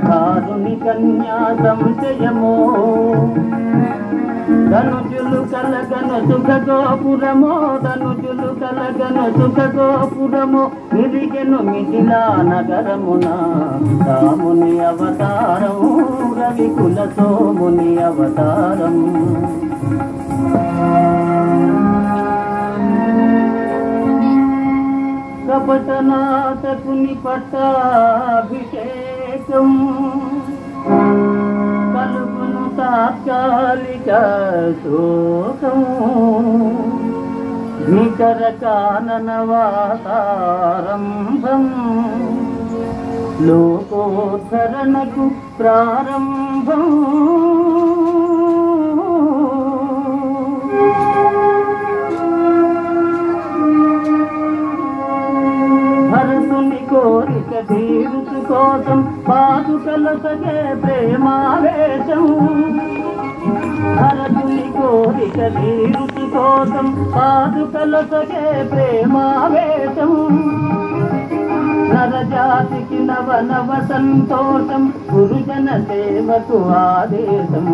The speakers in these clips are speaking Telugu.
కారుని కన్యా సంశయమో ధనుజులు కలగను సుఖ గోపురమో ధనుజులు కలగను సుఖ గోపురమో నిరిగెను మిథిలా నగరమున రాముని అవతారం రవికుల సోముని అవతారం కపటనాథకుని పట్టాభిషేకం కలుగును తాత్కాలిక శోకం భీకర కానన వాతారంభం లోకోద్ధరణకు ప్రారంభం భరతుని కోరిక తీరుచు కోసం పాదుకల సగే ప్రేమావేశం భరతుని కోరిక తీరుచు కోసం పాదుకల సగే ప్రేమావేశం నరజాతికి నవ నవ సంతోషం గురుజన సేవకు ఆదేశం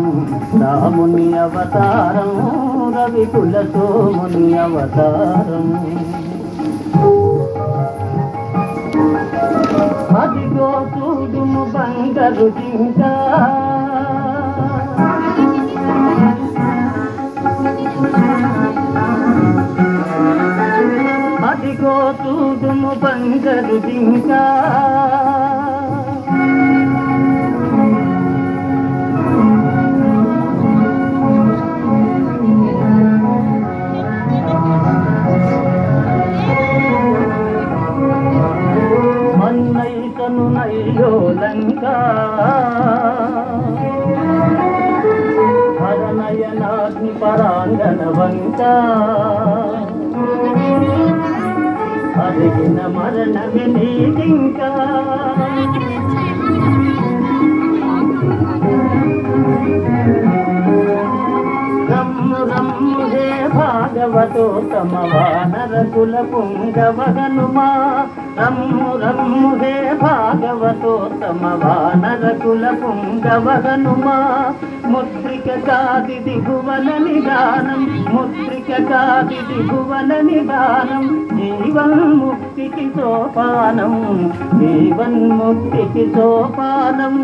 రాముని అవతారం రవికుల సోముని అవతారం అదిగో చూడుము బంగారు జింక అదిగో చూడుము బంగారు జింక మన్నైతను నయ్యో లంక హరనయనాగ్ని పరాంగణ వంక అరిగిన మరణమే నీకింకా రమ్ము రమ్ము హే భాగవతోత్తమ వానర కుల పుంగవ హనుమా రమ్ము రమ్ము హే భాగవతోత్తమ వానర కుల పుంగవ హనుమా ముద్రిక కాదిది భువన నిదానం ముద్రిక కాదిది భువన నిదానం జీవన్ముక్తికి సోపానం జీవన్ముక్తికి సోపానం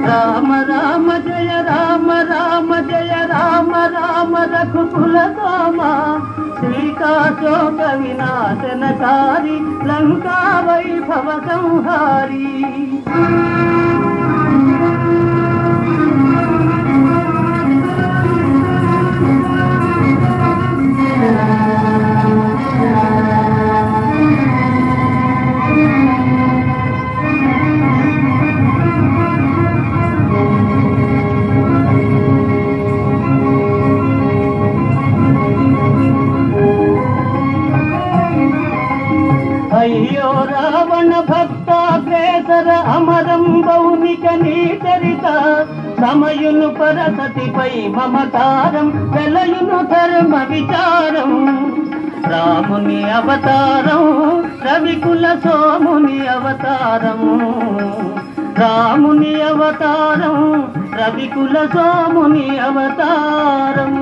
రామ రామ జయ రామ రామ జయ రామ రామ రఘుకుల రామ సీతాశోక వినాశనకారి లంకా వైభవ సంహారి అయ్యో రావణ భక్తాగ్రేసర అమరం బౌనిక నీ చరిత సమయును పరసతిపై మమకారం వెలయును ధర్మ విచారం రాముని అవతారం రవికుల సోముని అవతారం రాముని అవతారం రవికుల సోముని అవతారం